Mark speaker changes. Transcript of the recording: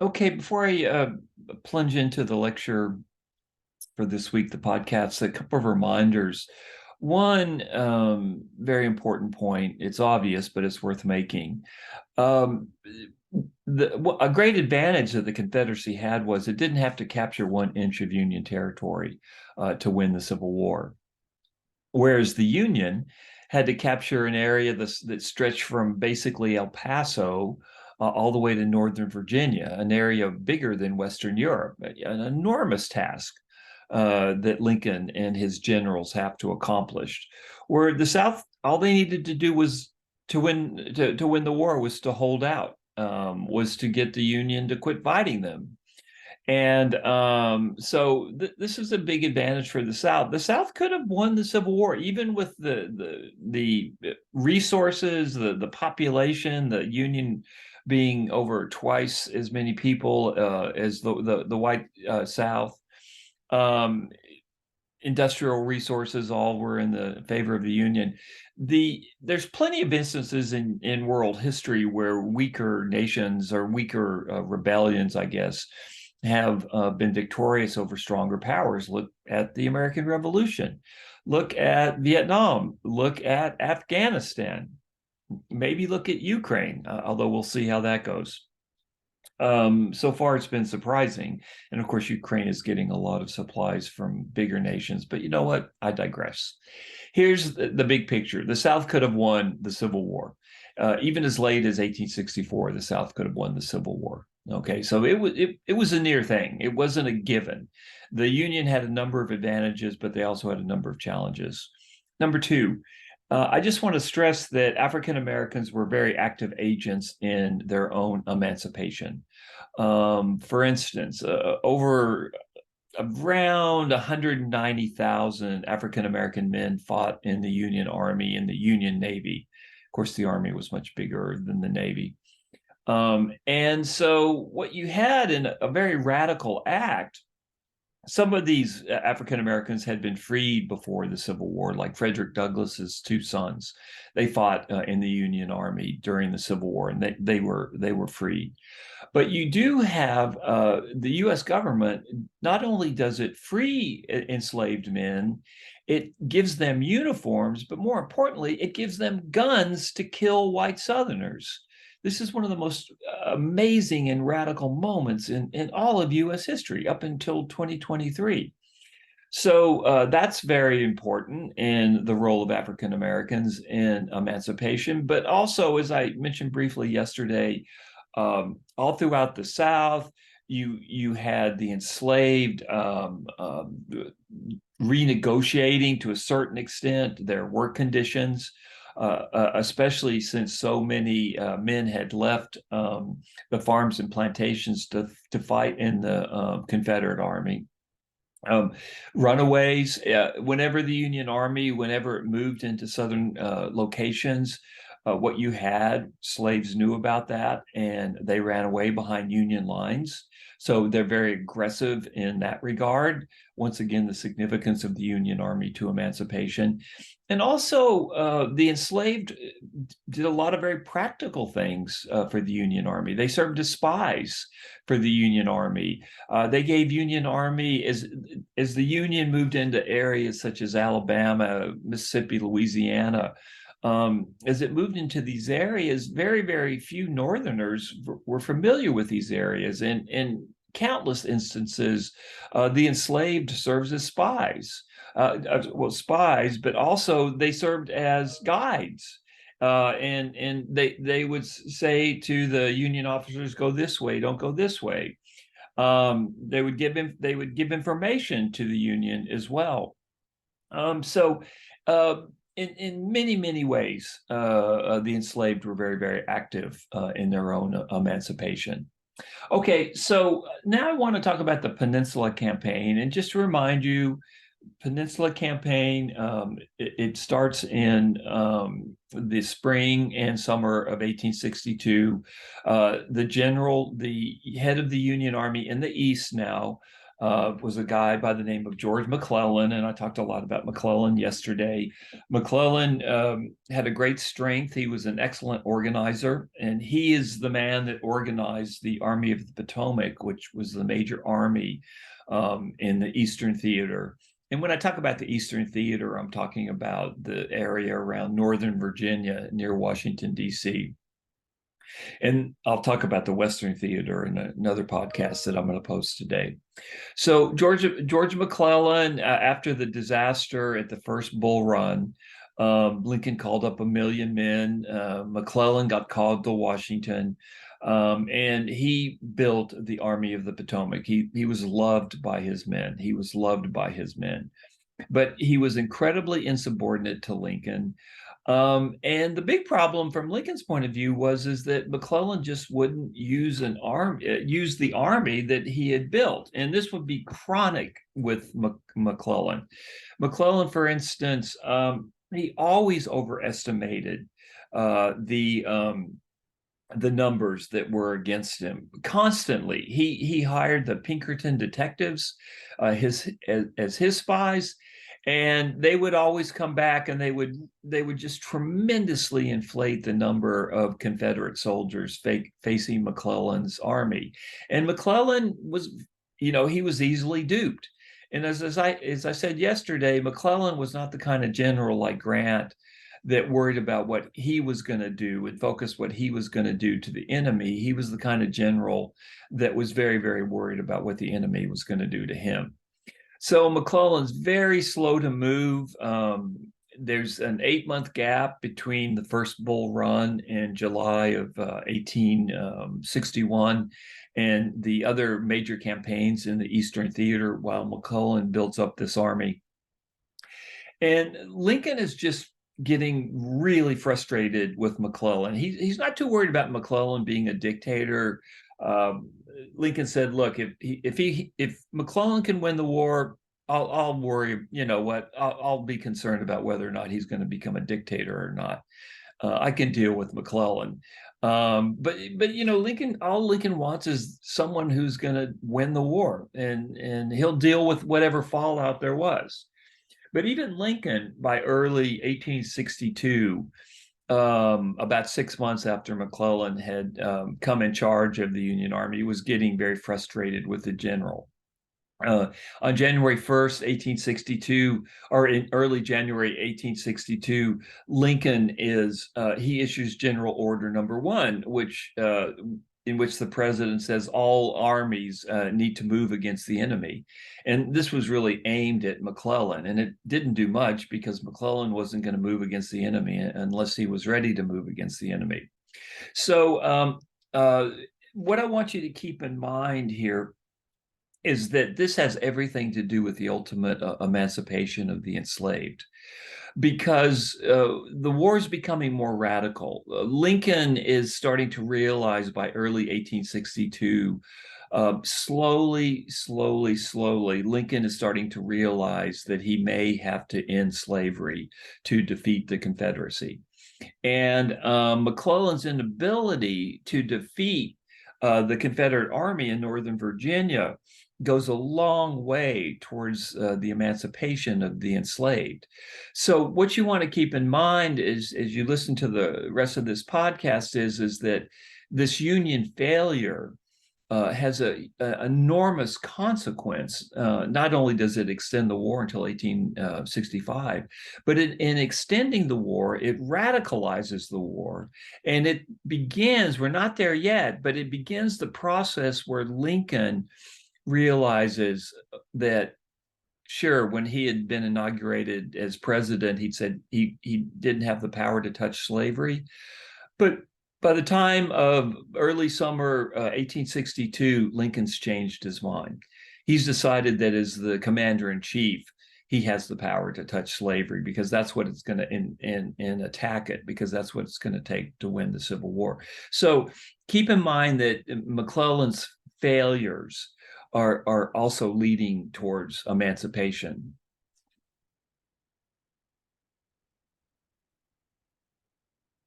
Speaker 1: Okay, before I plunge into the lecture for this week, the podcast, a couple of reminders. One very important point, it's obvious, but it's worth making. Um, a great advantage that the Confederacy had was it didn't have to capture 1 inch of Union territory to win the Civil War. Whereas the Union had to capture an area that stretched from basically El Paso all the way to Northern Virginia, an area bigger than Western Europe, an enormous task that Lincoln and his generals have to accomplish. Where the South, all they needed to do was to win the war, was to hold out, was to get the Union to quit fighting them. And so this is a big advantage for the South. The South could have won the Civil War, even with the resources, the population, the Union being over twice as many people as the white South. Um, Industrial resources all were in the favor of the Union. There's plenty of instances in world history where weaker nations or weaker rebellions, I guess, have been victorious over stronger powers. Look at the American Revolution. Look at Vietnam. Look at Afghanistan. Maybe look at Ukraine, although we'll see how that goes. So far, it's been surprising. And of course, Ukraine is getting a lot of supplies from bigger nations. But you know what? I digress. Here's the big picture. The South could have won the Civil War. Even as late as 1864, the South could have won the Civil War. Okay, so it was a near thing. It wasn't a given. The Union had a number of advantages, but they also had a number of challenges. Number two, I just want to stress that African Americans were very active agents in their own emancipation. For instance, over around 190,000 African American men fought in the Union Army and the Union Navy. Of course, the Army was much bigger than the Navy. And so, what you had in a very radical act, some of these African Americans had been freed before the Civil War, like Frederick Douglass's two sons. They fought in the Union Army during the Civil War, and they were freed. But you do have the U.S. government. Not only does it free enslaved men, it gives them uniforms, but more importantly, it gives them guns to kill white Southerners. This is one of the most amazing and radical moments in all of U.S. history up until 2023. So that's very important in the role of African Americans in emancipation. But also, as I mentioned briefly yesterday, all throughout the South, you had the enslaved renegotiating to a certain extent their work conditions, especially since so many men had left the farms and plantations to fight in the Confederate Army. Um, Runaways, whenever the Union Army, whenever it moved into southern locations, what you had, slaves knew about that and they ran away behind Union lines. So they're very aggressive in that regard. Once again, the significance of the Union Army to emancipation. And also, the enslaved did a lot of very practical things for the Union Army. They served as spies for the Union Army. They gave Union Army, as the Union moved into areas such as Alabama, Mississippi, Louisiana, as it moved into these areas, very, very few Northerners were familiar with these areas. And in countless instances, the enslaved serves as spies. Well, spies, but also they served as guides. And they would say to the Union officers, "Go this way, don't go this way." They would give information to the Union as well. So in many ways, the enslaved were very, very active in their own emancipation. Okay, so now I want to talk about the Peninsula Campaign. And just to remind you, Peninsula Campaign, it starts in the spring and summer of 1862. The head of the Union Army in the East now, was a guy by the name of George McClellan, and I talked a lot about McClellan yesterday. McClellan had a great strength. He was an excellent organizer, and he is the man that organized the Army of the Potomac, which was the major army in the Eastern Theater. And when I talk about the Eastern Theater, I'm talking about the area around Northern Virginia near Washington, D.C. And I'll talk about the Western Theater in another podcast that I'm going to post today. So George McClellan, after the disaster at the first Bull Run, Lincoln called up 1,000,000 men. McClellan got called to Washington, and he built the Army of the Potomac. He was loved by his men. He was loved by his men, but he was incredibly insubordinate to Lincoln. And the big problem from Lincoln's point of view is that McClellan just wouldn't use the army that he had built, and this would be chronic with McClellan. McClellan, for instance, he always overestimated the numbers that were against him constantly. He hired the Pinkerton detectives as his spies, and they would always come back and they would just tremendously inflate the number of Confederate soldiers facing McClellan's army. And McClellan was, he was easily duped. And as I said yesterday, McClellan was not the kind of general like Grant that worried about what he was going to do and focused what he was going to do to the enemy. He was the kind of general that was very, very worried about what the enemy was going to do to him. So McClellan's very slow to move. There's an 8-month gap between the first Bull Run in July of 1861 and the other major campaigns in the Eastern Theater while McClellan builds up this army. And Lincoln is just getting really frustrated with McClellan. He's not too worried about McClellan being a dictator. Lincoln said, "Look, if McClellan can win the war, I'll worry. You know what? I'll be concerned about whether or not he's going to become a dictator or not. I can deal with McClellan." But Lincoln, all Lincoln wants is someone who's going to win the war, and he'll deal with whatever fallout there was. But even Lincoln, by early 1862, about 6 months after McClellan had come in charge of the Union Army, was getting very frustrated with the general. On January 1st, 1862, or in early January 1862, Lincoln he issues General Order Number 1, in which the president says all armies need to move against the enemy. And this was really aimed at McClellan, and it didn't do much because McClellan wasn't going to move against the enemy unless he was ready to move against the enemy. So what I want you to keep in mind here is that this has everything to do with the ultimate emancipation of the enslaved, because the war is becoming more radical. Lincoln is starting to realize by early 1862, slowly, Lincoln is starting to realize that he may have to end slavery to defeat the Confederacy. And McClellan's inability to defeat the Confederate Army in Northern Virginia goes a long way towards the emancipation of the enslaved. So what you want to keep in mind is, as you listen to the rest of this podcast, is that this Union failure has an enormous consequence. Not only does it extend the war until 1865, but in extending the war, it radicalizes the war. And it begins, we're not there yet, but it begins the process where Lincoln realizes that, sure, when he had been inaugurated as president, he'd said he didn't have the power to touch slavery. But by the time of early summer 1862, Lincoln's changed his mind. He's decided that as the commander-in-chief, he has the power to touch slavery because that's what it's going to and attack it, because that's what it's going to take to win the Civil War. So keep in mind that McClellan's failures are also leading towards emancipation.